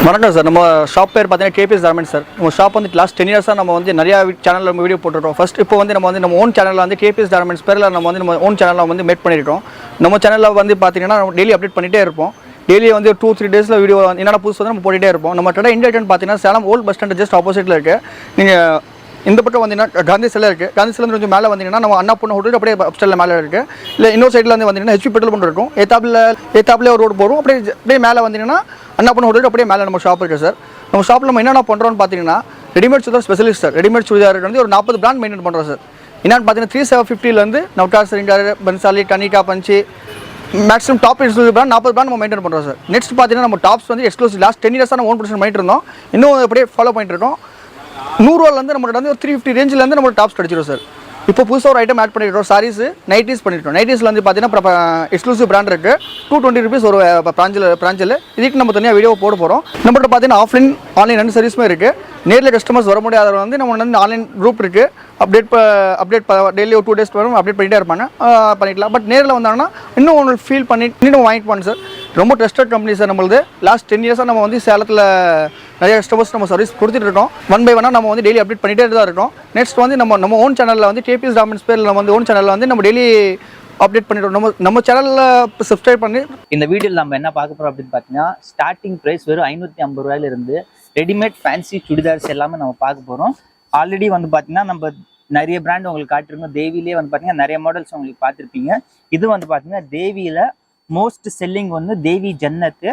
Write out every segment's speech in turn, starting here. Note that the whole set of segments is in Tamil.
வணக்கம் சார். நம்ம ஷாப் பேர் பார்த்தீங்கன்னா கேபிஎஸ் கார்மெண்ட்ஸ் சார். நம்ம ஷாப் வந்து லாஸ்ட் 10 இயர்ஸாக நம்ம வந்து நிறையா சேனலில் நம்ம வீடியோ போட்டுருக்கோம். ஃபஸ்ட் இப்போ வந்து நம்ம ஓன் சேனலில் வந்து கேபிஎஸ் கார்மெண்ட்ஸ் பேரில் நம்ம ஓன் சேனலில் வந்து மேட் பண்ணியிருக்கோம். நம்ம சேனலில் வந்து பார்த்தீங்கன்னா நம்ம டெய்லி அப்டேட் பண்ணிகிட்டே இருப்போம். டெய்லி வந்து 2-3 டேஸில் வீடியோ என்னென்ன புதுசு வந்து நம்ம போட்டுகிட்டே இருப்போம். நம்ம கடை இண்டியன் பார்த்தீங்கன்னா Salem old bus stand just ஆப்போசிட்டில் இருக்குது. நீங்கள் இந்த பக்கம் வந்தீங்கன்னா காந்தி சிலை இருக்குது. காந்தி சிலை கொஞ்சம் மேலே வந்தீங்கன்னா நம்ம அண்ணா பொண்ணு ஹோட்டல் அப்படியே அப்ஸ்டலில் மேலே இருக்குது. இல்லை இன்னொரு சைடில் வந்து வந்தீங்கன்னா ஹெச்பி பெட்ரோல் பங்க் இருக்கும். ஏத்தாப்பில் ஒரு ரோடு போகிறோம். அப்படியே மேலே வந்தீங்கன்னா அண்ணா பொண்ணு ஹோட்டல் அப்படியே மேலே நம்ம ஷாப் இருக்குது சார். நம்ம ஷாப்பில் நம்ம என்னென்ன பண்ணுறோம்னு பார்த்தீங்கன்னா readymade churidar specialist sir. Readymade churidar வந்து ஒரு 40 பிராண்ட் மெயின்டைன் பண்ணுறோம் சார். என்னென்னு பார்த்தீங்கன்னா 3750 நவ்டார், சரிங்கார், பன்சாலி, கனிகா, பஞ்சி maximum top exclusive brand 40 brand நம்ம மெயின்டைன் பண்ணுறோம் சார். நெக்ஸ்ட் பார்த்தீங்கன்னா நம்ம டாப்ஸ் வந்து எக்ஸ்க்ளூசிவ் லாஸ்ட் 10 இயர்ஸாக நம்ம ஓன் ப்ரொடக்ஷன் பண்ணிட்டு இருந்தோம். இன்னும் அப்படியே ஃபாலோ பண்ணிட்டு இருக்கோம். 100 ரூபாலேருந்து நம்மகிட்ட வந்து ஒரு 350 ரேஞ்சிலேருந்து நம்ம டாப்ஸ் கிடச்சிடும் சார். இப்போ புதுசாக ஒரு ஐட்டம் ஆட் பண்ணிக்கிறோம். சாரீஸ் நைட்டிஸ் பண்ணிட்டோம். நைட்டிஸில் வந்து பார்த்தீங்கன்னா எக்ஸ்க்ளூசிவ் பிராண்ட் இருக்குது. 220 rupees ஒரு பிராஞ்சில் இதுக்கு நம்ம தனியாக வீடியோ போட போகிறோம். நம்மகிட்ட பார்த்தீங்கன்னா ஆன்லைன் 2 சர்வீஸுமே இருக்குது. நேரில் கஸ்டமர்ஸ் வர முடியாதவங்க வந்து நம்ம வந்து ஆன்லைன் குரூப் இருக்குது. அப்டேட் டெய்லி ஒரு 2 days வரும் அப்டேட் பண்ணிகிட்டே இருப்பாங்க, பண்ணிக்கலாம். பட் நேரில் வந்தாங்கன்னா இன்னும் உங்களுக்கு ஃபீல் பண்ணி இன்னும் வாங்கிட்டு போகணும் சார். ரொம்ப ட்ரஸ்டட் கம்பெனி சார் நம்மளது. லாஸ்ட் 10 இயர்ஸாக நம்ம வந்து சேலத்தில் நிறைய கஸ்டமர்ஸ் நம்ம சர்வீஸ் கொடுத்துட்டு இருக்கோம். 1 by 1 நம்ம வந்து டெய்லி அப்டேட் பண்ணிகிட்டே தான் இருக்கோம். நெக்ஸ்ட் வந்து நம்ம ஓன் சேனலில் வந்து கேபிஎஸ் கார்மெண்ட்ஸ் பேரில் நம்ம வந்து ஓன் சேனலில் வந்து நம்ம டெய்லி அப்டேட் பண்ணிட்டோம். நம்ம சேனலில் சப்ஸ்கிரைப் பண்ணி இந்த வீடியோவில் நம்ம என்ன பார்க்க போகிறோம் அப்படின்னு பார்த்தீங்கன்னா, ஸ்டார்டிங் ப்ரைஸ் வெறும் 550 ரூபாயிலிருந்து ரெடிமேட் ஃபேன்சி சுடிதார்ஸ் எல்லாமே நம்ம பார்க்க போகிறோம். ஆல்ரெடி வந்து பார்த்தீங்கன்னா நம்ம நிறைய பிராண்ட் உங்களுக்கு காட்டிருக்கோம். தேவிலே வந்து பார்த்தீங்கன்னா நிறைய மாடல்ஸ் உங்களுக்கு பார்த்துருப்பீங்க. இது வந்து பார்த்தீங்கன்னா தேவியில் மோஸ்ட் செல்லிங் வந்து தேவி ஜன்னத்து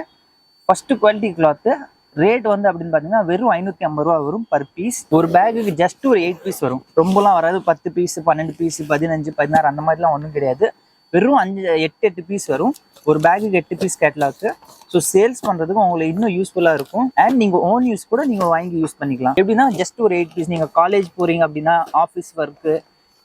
ஃபஸ்ட்டு குவாலிட்டி கிளாத்து. ரேட் வந்து அப்படின்னு பார்த்தீங்கன்னா வெறும் 550 ரூபா வரும் பர் பீஸ். ஒரு பேக்குக்கு ஜஸ்ட் ஒரு 8 பீஸ் வரும். ரொம்பலாம் வராது. 10 பீஸ், 12 பீஸ், 15, 16 அந்த மாதிரிலாம் ஒன்றும் கிடையாது. வெறும் 8 பீஸ் வரும். ஒரு பேக்குக்கு 8 பீஸ் கேட்லாக்கு. ஸோ சேல்ஸ் பண்ணுறதுக்கு உங்களுக்கு இன்னும் யூஸ்ஃபுல்லாக இருக்கும். அண்ட் நீங்கள் ஓன் யூஸ் கூட நீங்கள் வாங்கி யூஸ் பண்ணிக்கலாம். எப்படின்னா ஜஸ்ட் ஒரு 8 பீஸ். நீங்கள் காலேஜ் போகிறீங்க அப்படின்னா, ஆஃபீஸ் ஒர்க்கு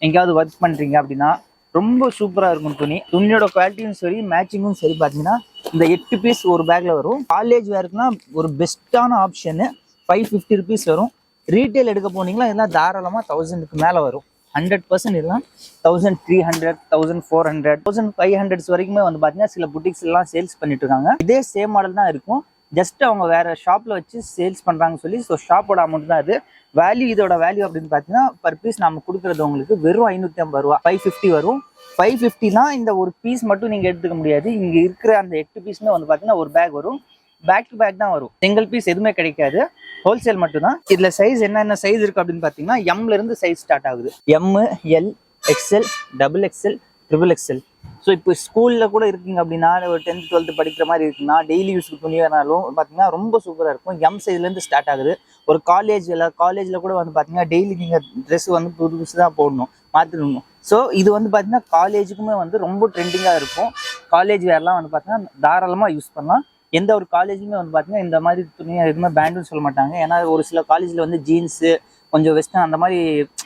எங்கேயாவது ஒர்க் பண்ணுறீங்க அப்படின்னா ரொம்ப சூப்பராக இருக்கும். துணியோட குவாலிட்டியும் சரி, மேட்சிங்கும் சரி. பார்த்தீங்கன்னா இந்த 8 பீஸ் ஒரு பேக்கில் வரும். காலேஜ் வேர்க்குன்னா ஒரு பெஸ்ட்டான ஆப்ஷனு. 550 rupees வரும். ரீட்டைல் எடுக்க போனீங்களா இதெல்லாம் தாராளமாக 1000க்கு மேலே வரும். 100% இதெல்லாம் 1300, 1400, 1500 வரைக்குமே வந்து பார்த்தீங்கன்னா சில புட்டிக்ஸ் எல்லாம் சேல்ஸ் பண்ணிட்டு இருக்காங்க. இதே சேம் மாடல் தான் இருக்கும். ஜஸ்ட் அவங்க வேற ஷாப்ல வச்சு சேல்ஸ் பண்றாங்கன்னு சொல்லி. ஸோ ஷாப்போட அமௌண்ட் தான் அது. வேல்யூ, இதோட வேல்யூ அப்படின்னு பார்த்தீங்கன்னா பர் பீஸ் நம்ம கொடுக்குறது உங்களுக்கு வெறும் 550 ரூபா. 550 வரும். 550னா இந்த ஒரு பீஸ் மட்டும் நீங்க எடுத்துக்க முடியாது. இங்க இருக்கிற அந்த 8 பீஸ்மே வந்து பார்த்தீங்கன்னா ஒரு பேக் வரும். பேக் டு பேக் தான் வரும். சிங்கிள் பீஸ் எதுவுமே கிடைக்காது. ஹோல்சேல் மட்டும் தான். இதுல சைஸ் என்னென்ன சைஸ் இருக்கு அப்படின்னு பார்த்தீங்கன்னா எம்ல இருந்து சைஸ் ஸ்டார்ட் ஆகுது. M, L, XL, XXL, XXL. So இப்போ ஸ்கூலில் கூட இருக்கீங்க அப்படின்னா, ஒரு 10th 12th படிக்கிற மாதிரி இருக்குன்னா, டெய்லி யூஸ்க்கு துணி வேணாலும் பார்த்தீங்கன்னா ரொம்ப சூப்பராக இருக்கும். எம் சைஸ்லேருந்து ஸ்டார்ட் ஆகுது. ஒரு காலேஜில் கூட வந்து பார்த்தீங்கன்னா டெய்லி நீங்கள் ட்ரெஸ் வந்து புதுசு தான் போடணும், மாற்றிடணும். ஸோ இது வந்து பார்த்தீங்கன்னா காலேஜுக்குமே வந்து ரொம்ப ட்ரெண்டிங்காக இருக்கும். காலேஜ் வேர்லாம் வந்து பார்த்தீங்கன்னா தாராளமாக யூஸ் பண்ணலாம். எந்த ஒரு காலேஜுமே வந்து பார்த்தீங்கன்னா இந்த மாதிரி துணியை எதுவுமே பேண்டுன்னு சொல்ல மாட்டாங்க. ஏன்னா ஒரு சில காலேஜில் வந்து ஜீன்ஸு கொஞ்சம் வெஸ்டர்ன் அந்த மாதிரி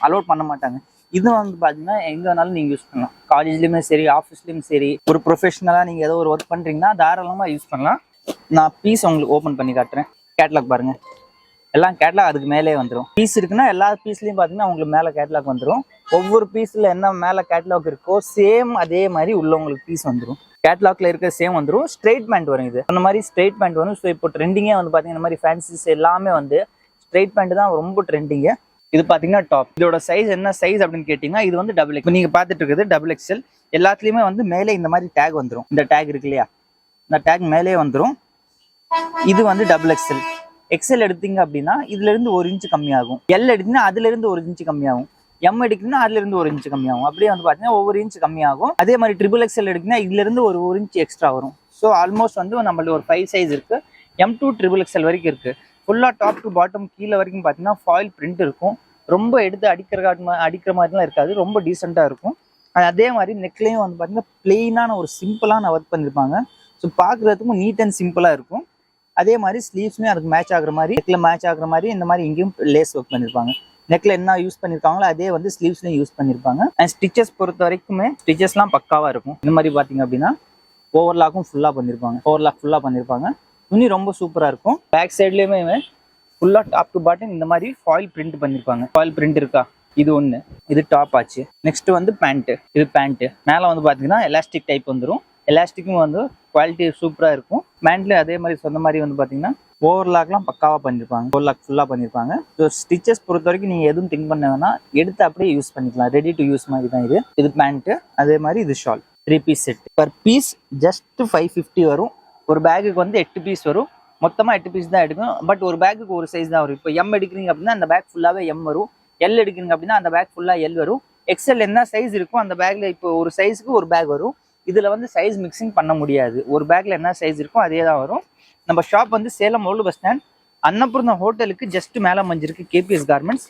அலோட் பண்ண மாட்டாங்க. இது வந்து பார்த்தீங்கன்னா எங்கே வேணாலும் நீங்கள் யூஸ் பண்ணலாம். காலேஜ்லேயுமே சரி, ஆஃபீஸ்லேயும் சரி, ஒரு ப்ரொஃபஷனலாக நீங்கள் ஏதோ ஒரு ஒர்க் பண்ணுறீங்கன்னா தாராளமாக யூஸ் பண்ணலாம். நான் பீஸ் உங்களுக்கு ஓப்பன் பண்ணி காட்டுறேன். கேட்லாக் பாருங்கள். எல்லாம் கேட்லாக் அதுக்கு மேலே வந்துடும். பீஸ் இருக்குன்னா எல்லா பீஸ்லேயும் பார்த்தீங்கன்னா உங்களுக்கு மேலே கேட்லாக் வந்துடும். ஒவ்வொரு பீஸில் என்ன மேலே கேட்லாக் இருக்கோ சேம் அதே மாதிரி உள்ள உங்களுக்கு பீஸ் வந்துடும். கேட்லாக்ல இருக்க சேம் வந்துடும். ஸ்ட்ரெயிட் பேண்ட் வரும். இது அந்த மாதிரி ஸ்ட்ரெயிட் பேண்ட் வரும். ஸோ இப்போ ட்ரெண்டிங்கே வந்து பார்த்தீங்கன்னா இந்த மாதிரி ஃபேன்சிஸ் எல்லாமே வந்து ஸ்ட்ரெயிட் பேண்ட் தான் ரொம்ப ட்ரெண்டிங்கு. இது பார்த்தீங்கன்னா டாப். இதோட சைஸ் என்ன சைஸ் அப்படின்னு கேட்டிங்கன்னா இது வந்து XXL. இப்போ நீங்கள் பார்த்துட்டு இருக்குது XXL. எல்லாத்துலேயுமே வந்து மேலே இந்த மாதிரி டேக் வந்துடும். இந்த டேக் இருக்கு இல்லையா, இந்த டேக் மேலே வந்துடும். இது வந்து XXL. எக்ஸ்எல் எடுத்தீங்க அப்படின்னா இதுலேருந்து 1 inch கம்மியாகும். எல் எடுத்தீங்கன்னா அதுலேருந்து 1 inch கம்மியாகும். எம் எடுத்தீங்கன்னா அதுலேருந்து 1 inch கம்மியாகும். அப்படியே வந்து பார்த்தீங்கன்னா ஒவ்வொரு இன்ச் கம்மியாகும். அதே மாதிரி XXL எடுத்தீங்கன்னா இதுலேருந்து ஒரு 1 inch எக்ஸ்ட்ரா வரும். ஸோ ஆல்மோஸ்ட் வந்து நம்மளுக்கு ஒரு 5 சைஸ் இருக்குது. M to XXL வரைக்கும் இருக்குது. ஃபுல்லாக டாப் டு பாட்டம் கீழே வரைக்கும் பார்த்தீங்கன்னா ஃபாயில் பிரிண்ட் இருக்கும். ரொம்ப எடுத்து அடிக்கிற மாதிரிலாம் இருக்காது. ரொம்ப டீசெண்டாக இருக்கும். அதே மாதிரி நெக்லையும் வந்து பார்த்தீங்கன்னா பிளெயினான ஒரு சிம்பிளான ஒர்க் பண்ணியிருப்பாங்க. ஸோ பார்க்குறதுக்கும் நீட் அண்ட் சிம்பிளாக இருக்கும். அதே மாதிரி ஸ்லீவ்ஸுமே அதுக்கு மேட்ச் ஆகுற மாதிரி, நெக்கில் மேட்ச் ஆகுற மாதிரி இந்த மாதிரி இங்கேயும் லேஸ் ஒர்க் பண்ணியிருப்பாங்க. நெக்கில் என்ன யூஸ் பண்ணியிருக்காங்களோ அதே வந்து ஸ்லீவ்ஸ்லையும் யூஸ் பண்ணியிருப்பாங்க. அண்ட் ஸ்டிச்சஸ் பொறுத்த வரைக்குமே ஸ்டிச்சஸ்லாம் பக்காவாக இருக்கும். இந்த மாதிரி பார்த்தீங்க அப்படின்னா ஓவர்லாக்கும் ஃபுல்லாக பண்ணியிருப்பாங்க. துணி ரொம்ப சூப்பராக இருக்கும். பேக் சைட்லேயுமே ஃபுல்லாக டாப் டு பாட்டம் இந்த மாதிரி ஃபாயில் பிரிண்ட் பண்ணியிருப்பாங்க. ஃபாயில் பிரிண்ட் இருக்கா, இது ஒன்று. இது டாப் ஆச்சு. நெக்ஸ்ட் வந்து பேண்ட்டு. இது பேண்ட்டு. மேலே வந்து பார்த்தீங்கன்னா எலாஸ்டிக் டைப் வந்துடும். எலாஸ்டிக்கும் வந்து குவாலிட்டி சூப்பராக இருக்கும். பேண்ட்ல அதே மாதிரி சொன்ன மாதிரி வந்து பார்த்தீங்கன்னா ஓவர்லாக்லாம் பக்காவாக பண்ணியிருப்பாங்க, ஓவர்லாக் ஃபுல்லாக பண்ணியிருப்பாங்க. ஸோ ஸ்டிச்சஸ் பொறுத்த வரைக்கும் நீங்கள் எதுவும் திங்க் பண்ண வேணால், எடுத்து அப்படியே யூஸ் பண்ணிக்கலாம். ரெடி டு யூஸ் மாதிரி தான் இது. இது பேண்ட்டு, அதே மாதிரி இது shawl. 3 piece set. Per piece just 550 வரும். ஒரு பேக்குக்கு வந்து 8 பீஸ் வரும். மொத்தமாக 8 பீஸ் தான் எடுக்கும். பட் ஒரு பேக்குக்கு ஒரு சைஸ் தான் வரும். இப்போ எம் எடுக்கிறீங்க அப்படின்னா அந்த பேக் ஃபுல்லாகவே எம் வரும். எல் எடுக்கிறீங்க அப்படின்னா அந்த பேக் ஃபுல்லாக எல் வரும். எக்ஸ்எல் என்ன சைஸ் இருக்கும் அந்த பேக்கில் இப்போ ஒரு சைஸுக்கு ஒரு பேக் வரும். இதில் வந்து சைஸ் மிக்சிங் பண்ண முடியாது. ஒரு பேக்கில் என்ன சைஸ் இருக்கும் அதே தான் வரும். நம்ம ஷாப் வந்து Salem old bus stand Annapurna ஹோட்டலுக்கு ஜஸ்ட் மேலே மஞ்சிருக்கு கேபிஎஸ் கார்மெண்ட்ஸ்.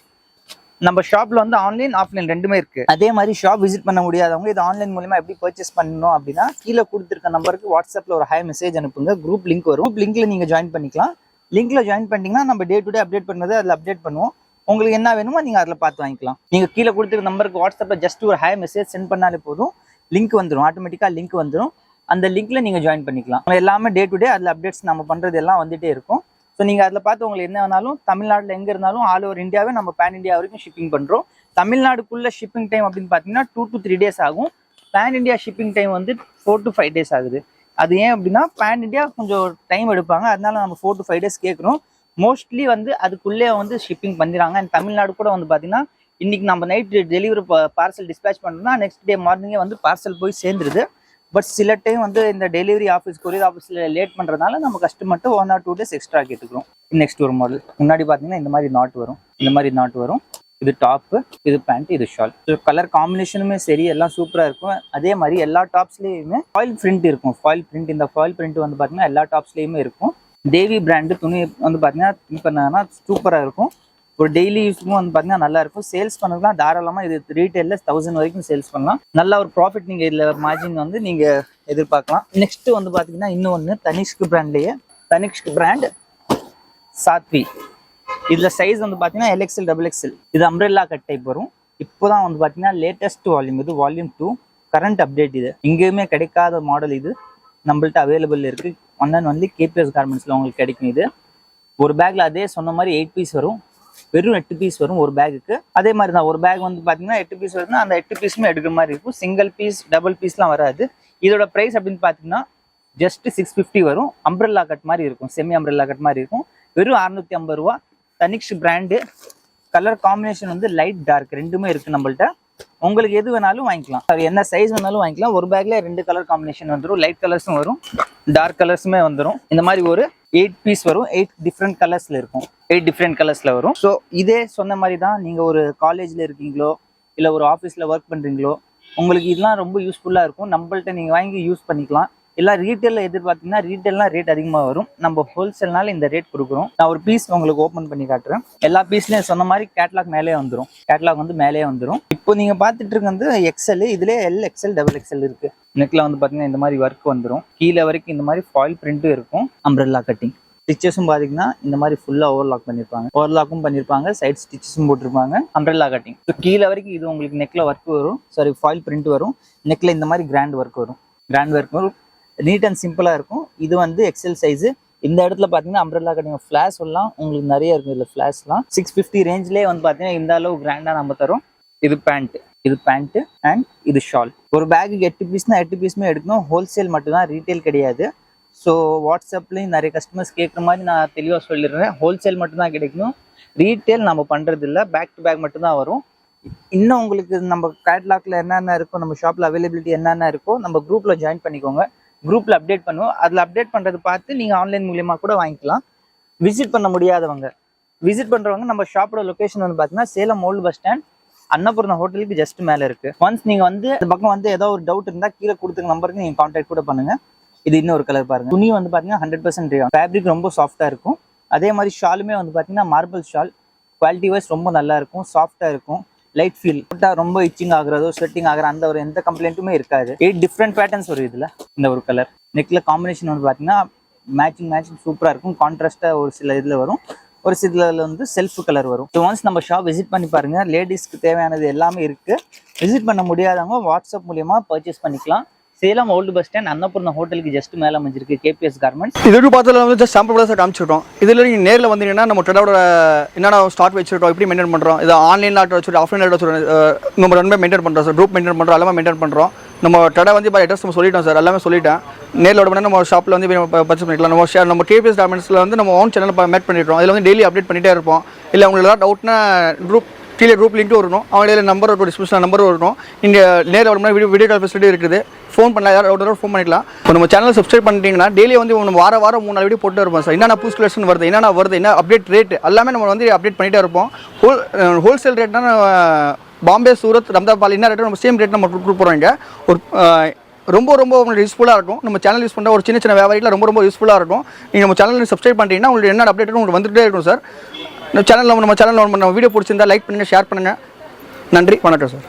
நம்ம ஷாப்ல வந்து ஆன்லைன் ஆஃப்லைன் ரெண்டுமே இருக்கு. அதே மாதிரி ஷாப் விசிட் பண்ண முடியாதவங்க இது ஆன்லைன் மூலமா எப்படி பர்ச்சேஸ் பண்ணணும் அப்படின்னா கீழே கொடுத்துருக்க நம்பருக்கு வாட்ஸ்அப்ல ஒரு ஹாய் மெசேஜ் அனுப்புங்க. குரூப் லிங்க் வரும். குரூப் லிங்க்ல நீங்க ஜாயின் பண்ணிக்கலாம். லிங்க்ல ஜாயின் பண்ணிட்டீங்கன்னா நம்ம டே டு டே அப்டேட் பண்ணது அதில் அப்டேட் பண்ணுவோம். உங்களுக்கு என்ன வேணுமோ நீங்க அதில் பார்த்து வாங்கிக்கலாம். நீங்க கீழே கொடுத்துருக்க நம்பருக்கு வாட்ஸ்அப்ல ஜஸ்ட் ஒரு ஹாய் மெசேஜ் சென்ட் பண்ணாலே போதும், லிங்க் வந்துடும். ஆட்டோமேட்டிக்கா லிங்க் வந்துடும். அந்த லிங்க்ல நீங்க ஜாயின் பண்ணிக்கலாம். எல்லாமே டே டு டே அதில் அப்டேட்ஸ் நம்ம பண்றது எல்லாம் வந்துட்டே இருக்கும். ஸோ நீங்கள் அதில் பார்த்து உங்களுக்கு என்ன வேணாலும் தமிழ்நாட்டில் எங்கே இருந்தாலும் ஆல் ஓவர் இந்தியாவே நம்ம பேன் இந்தியா வரைக்கும் ஷிப்பிங் பண்ணுறோம். தமிழ்நாடுக்குள்ள ஷிப்பிங் டைம் அப்படின்னு பார்த்தீங்கன்னா 2 to 3 days ஆகும். பேன் இந்தியா ஷிப்பிங் டைம் வந்து 4 to 5 days ஆகுது. அது ஏன் அப்படின்னா பேன் இந்தியா கொஞ்சம் டைம் எடுப்பாங்க, அதனால நம்ம 4 to 5 days கேட்குறோம். மோஸ்ட்லி வந்து அதுக்குள்ளே வந்து ஷிப்பிங் பண்ணிடுறாங்க. அண்ட் தமிழ்நாடு கூட வந்து பார்த்தீங்கன்னா இன்னைக்கு நம்ம நைட் டெலிவரி பார்சல் டிஸ்பேச் பண்ணோம்னா நெக்ஸ்ட் டே மார்னிங்கே வந்து பார்சல் போய் சேர்ந்துருது. பட் சில டைம் வந்து இந்த டெலிவரி ஆஃபீஸ் கொரியர் ஆஃபீஸில் லேட் பண்ணுறதுனால நம்ம கஸ்டமர்ட்டு 1 or 2 days எக்ஸ்ட்ரா கேட்டுக்கிறோம். நெக்ஸ்ட் ஒரு மாடல் முன்னாடி பார்த்தீங்கன்னா இந்த மாதிரி நாட் வரும். இந்த மாதிரி நாட் வரும். இது டாப்பு, இது பேண்ட், இது ஷால். ஸோ கலர் காம்பினேஷனுமே சரி எல்லாம் சூப்பராக இருக்கும். அதே மாதிரி எல்லா டாப்ஸ்லேயுமே ஃபாயில் பிரிண்ட் இருக்கும். ஃபாயில் பிரிண்ட், இந்த ஃபாயில் பிரிண்ட் வந்து பார்த்தீங்கன்னா எல்லா டாப்ஸ்லேயுமே இருக்கும். தேவி பிராண்டு துணி வந்து பார்த்தீங்கன்னா திங்க் பண்ணாங்கன்னா சூப்பராக இருக்கும். ஒரு டெய்லி யூஸ்க்கும் வந்து பார்த்தீங்கன்னா நல்லா இருக்கும். சேல்ஸ் பண்ணலாம் தாராளமாக. இது ரீட்டைலில் 1000 வரைக்கும் சேல்ஸ் பண்ணலாம். நல்ல ஒரு ப்ராஃபிட் நீங்கள் இதில் மார்ஜின் வந்து நீங்கள் எதிர்பார்க்கலாம். நெக்ஸ்ட் வந்து பார்த்தீங்கன்னா இன்னொன்று தனிஷ்க் பிராண்ட்லேயே தனிஷ்க் பிராண்ட் சாத்வி. இதில் சைஸ் வந்து பார்த்தீங்கன்னா LXL XXL. இது அம்ப்ரெல்லா கட் டைப் வரும். இப்போ தான் வந்து பார்த்தீங்கன்னா லேட்டஸ்ட் வால்யூம். இது வால்யூம் 2 கரண்ட் அப்டேட். இது எங்கேயுமே கிடைக்காத மாடல். இது நம்மள்ட்ட அவைலபிள் இருக்குது. ஒன் அண்ட் ஒன்லி கேபிஎஸ் கார்மெண்ட்ஸில் உங்களுக்கு கிடைக்கும். இது ஒரு பேக்கில் அதே சொன்ன மாதிரி 8 பீஸ் வரும். வெறும் 8 பீஸ் வரும் ஒரு பேக்குக்கு. அதே மாதிரி தான் ஒரு பேக் வந்து பார்த்தீங்கன்னா 8 பீஸ் வருதுன்னா அந்த 8 பீஸுமே எடுக்கிற மாதிரி இருக்கும். சிங்கிள் பீஸ் டபுள் பீஸ்லாம் வராது. இதோட ப்ரைஸ் அப்படின்னு பார்த்தீங்கன்னா ஜஸ்ட் 650 வரும். அம்ப்ரெல்லா கட் மாதிரி இருக்கும். செமி அம்ப்ரெல்லா கட் மாதிரி இருக்கும். வெறும் 650 ரூபா. தனிஷ்க் பிராண்டு. கலர் காம்பினேஷன் வந்து லைட் டார்க் ரெண்டுமே இருக்குது நம்மள்ட்ட. உங்களுக்கு எது வேணாலும் வாங்கிக்கலாம். அது என்ன சைஸ் வேணாலும் வாங்கிக்கலாம். ஒரு பேக்ல 2 கலர் காம்பினேஷன் வந்துடும். லைட் கலர்ஸும் வரும், டார்க் கலர்ஸுமே வந்துடும். இந்த மாதிரி ஒரு 8 பீஸ் வரும். 8 டிஃப்ரெண்ட் கலர்ஸ்ல இருக்கும். 8 டிஃப்ரெண்ட் கலர்ஸ்ல வரும். ஸோ இதே சொன்ன மாதிரி தான் நீங்க ஒரு காலேஜ்ல இருக்கீங்களோ இல்லை ஒரு ஆஃபீஸில் ஒர்க் பண்ணுறீங்களோ உங்களுக்கு இதெல்லாம் ரொம்ப யூஸ்ஃபுல்லாக இருக்கும். நம்மள்ட்ட நீங்கள் வாங்கி யூஸ் பண்ணிக்கலாம். எல்லாம் ரீட்டெயிலில் எதிர்பார்த்தீங்கன்னா ரீட்டெயிலாம் ரேட் அதிகமாக வரும். நம்ம ஹோல்சேல்னால இந்த ரேட் கொடுக்குறோம். நான் ஒரு பீஸ் உங்களுக்கு ஓப்பன் பண்ணி காட்டுறேன். எல்லா பீஸ்லையும் சொன்ன மாதிரி கேட்லாக் மேலே வந்துடும். கேட்லாக் வந்து மேலே வந்துடும். இப்போ நீங்கள் பார்த்துட்டு இருக்கிறது எக்ஸ்எல். இதுலேயே LXL XXL இருக்கு. நெக்கில் வந்து பார்த்தீங்கன்னா இந்த மாதிரி ஒர்க் வந்துடும். கீழே வரைக்கும் இந்த மாதிரி ஃபாயில் பிரிண்ட்டும் இருக்கும். Umbrella cutting. ஸ்டிச்சஸும் பார்த்தீங்கன்னா இந்த மாதிரி ஃபுல்லாக ஓவர்லாக் பண்ணியிருப்பாங்க. ஓவர்லாக்கும் பண்ணியிருப்பாங்க. சைட் ஸ்டிச்சஸும் போட்டிருப்பாங்க. Umbrella cutting. ஸோ கீழே வரைக்கும் இது உங்களுக்கு நெக்கில் ஒர்க் வரும். சாரி ஃபாயில் பிரிண்ட் வரும். நெக்கில் இந்த மாதிரி கிராண்ட் ஒர்க் வரும். கிராண்ட் ஒர்க் வரும். நீட் அண்ட் சிம்பிளாக இருக்கும். இது வந்து எக்ஸல் சைஸு. இந்த இடத்துல பார்த்தீங்கன்னா அம்ப்ரெல்லா கட்டிங் ஃப்ளாஷ் எல்லாம் உங்களுக்கு நிறைய இருக்கும். இதில் ஃப்ளாஷ்லாம் 650 ரேஞ்ச்லேயே வந்து பார்த்தீங்கன்னா இந்த அளவு கிராண்டாக நம்ம தரும். இது பேண்ட், இது பேண்ட்டு அண்ட் இது ஷால். ஒரு பேக்குக்கு 8 பீஸ்னா 8 பீஸுமே எடுக்கணும். ஹோல்சேல் மட்டும்தான், ரீட்டைல் கிடையாது. ஸோ வாட்ஸ்அப்லேயும் நிறைய கஸ்டமர்ஸ் கேட்குற மாதிரி நான் தெளிவாக சொல்லிடுறேன். ஹோல்சேல் மட்டும்தான் கிடைக்கணும். ரீட்டைல் நம்ம பண்ணுறது இல்லை. பேக் டு பேக் மட்டும்தான் வரும். இன்னும் உங்களுக்கு நம்ம கேட்லாக்ல என்னென்ன இருக்கோ, நம்ம ஷாப்பில் அவைலபிலிட்டி என்னென்ன இருக்கோ நம்ம குரூப்பில் ஜாயின் பண்ணிக்கோங்க. குரூப்பில் அப்டேட் பண்ணுவோம். அதில் அப்டேட் பண்ணுறது பார்த்து நீங்கள் ஆன்லைன் மூலியமாக கூட வாங்கிக்கலாம். விசிட் பண்ண முடியாதவங்க, விசிட் பண்ணுறவங்க நம்ம ஷாப்போட லொக்கேஷன் வந்து பார்த்தீங்கன்னா Salem old bus stand Annapurna ஹோட்டலுக்கு ஜஸ்ட் மேலே இருக்குது. ஒன்ஸ் நீங்கள் வந்து இந்த பக்கம் வந்து ஏதோ ஒரு டவுட் இருந்தால் கீழே கொடுத்துங்க நம்பருக்கு நீங்கள் கான்டாக்ட் கூட பண்ணுங்கள். இது இன்னொரு கலர் பாருங்க. துணி வந்து பார்த்தீங்கன்னா 100% ரேயான். ஃபேப்ரிக் ரொம்ப சாஃப்டாக இருக்கும். அதே மாதிரி ஷாலுமே வந்து பார்த்தீங்கன்னா மார்பிள் ஷால். குவாலிட்டி வைஸ் ரொம்ப நல்லா இருக்கும். சாஃப்டாக இருக்கும். Light feel. ரொம்ப இச்சிங் ஆகுறதோ ஸ்வெட்டிங் ஆகிற அந்த ஒரு எந்த கம்ப்ளைண்ட்டுமே இருக்காது. 8 டிஃப்ரெண்ட் பேட்டர்ன்ஸ் வரும் இதில். இந்த ஒரு கலர் நெக்ல காம்பினேஷன் வந்து பார்த்தீங்கன்னா மேட்சிங் சூப்பராக இருக்கும். கான்ட்ராஸ்டாக ஒரு சில இதில் வரும். ஒரு சில வந்து செல்ஃப் கலர் வரும். ஸோ ஒன்ஸ் நம்ம ஷாப் விசிட் பண்ணி பாருங்க. லேடிஸ்க்கு தேவையானது எல்லாமே இருக்கு. விசிட் பண்ண முடியாதவங்க வாட்ஸ்அப் மூலியமா பர்ச்சேஸ் பண்ணிக்கலாம். Salem old bus stand Annapurna ஹோட்டலுக்கு ஜஸ்ட் மேலே அமைஞ்சிருக்கு கேபிஎஸ் கார்மெண்ட்ஸ். இது பார்த்ததுல வந்து ஜஸ்ட் சாம்பிள் கூட காமிச்சிட்டோம். இதில் நீங்கள் நேரில் வந்தீங்கன்னா நம்ம ட்ரெண்டோட என்னென்ன ஸ்டார்ட் வச்சுருக்கோம், எப்படி மெயின்டைன் பண்ணுறோம், இது ஆன்லைனில் ஆர்டர் வச்சுட்டு ஆஃப்லைன் ஆர்டர் வச்சுருக்கோம், நம்ம ரெண்டுமே மெயின்டைன் பண்ணுறோம் சார். குரூப் மெயின்டைன் பண்ணுறோம், எல்லாமே மெயின்டைன் பண்ணுறோம். நம்ம கடை வந்து இப்போ அட்ரஸ் நம்ம சொல்லிட்டோம் சார், எல்லாமே சொல்லிட்டேன். நேரில் விட நம்ம ஷாப்பில் வந்து பர்ச்சேஸ் பண்ணிக்கலாம். நம்ம கேபிஎஸ் கார்மெண்ட்ஸில் வந்து நம்ம ஓன் சேனல் மேட் பண்ணிடுறோம். அதில் வந்து டெய்லி அப்டேட் பண்ணிகிட்டே இருப்போம். இல்லை உங்களுக்கு ஏதாவது டவுட்னா கீழே குரூப் லிங்க்கும் வரணும், அவங்களே நம்பர் இருக்கும், டிஸ்கிரிப்ஷன் நம்பரும் இருக்கும். இங்கே நேரில் விட வீடியோ கால் ஃபெசிலிட்டி இருக்குது. ஃபோன் பண்ணலாம், யாராவது டவுட் ஃபோன் பண்ணிக்கலாம். இப்போ நம்ம சேனல் சப்ஸ்கிரைப் பண்ணிட்டீங்கன்னா டெய்லி வந்து நம்ம வாரம் 3 வீடியோ போட்டு இருப்போம் சார். என்னென்ன புது கலெக்ஷன் வருது, என்னென்ன வருது, என்ன அப்டேட் ரேட் எல்லாமே நம்ம வந்து அப்டேட் பண்ணிகிட்டே இருப்போம். ஹோல்சேல் ரேட்னா பாம்பே, சூரத், ரம்தாபால் என்ன ரேட்டு நம்ம சேம் ரேட் நம்ம கொடுக்குறோம். இங்கே ஒரு ரொம்ப உங்களுக்கு யூஸ்ஃபுல்லாக இருக்கும். நம்ம சேனல் யூஸ் பண்ணுற ஒரு சின்ன வியாபாரிகள் ரொம்ப யூஸ்ஃபுல்லாக இருக்கும். நீங்கள் நம்ம சேனல் சப்ஸ்கிரைப் பண்ணிட்டீங்கன்னா உங்களுக்கு என்ன அப்டேட் உங்களுக்கு வந்துகிட்டே இருக்கும் சார். நம்ம சேனலில் நம்ம வீடியோ பிடிச்சிருந்தா லைக் பண்ணுங்கள், ஷேர் பண்ணுங்கள். நன்றி, வணக்கம் சார்.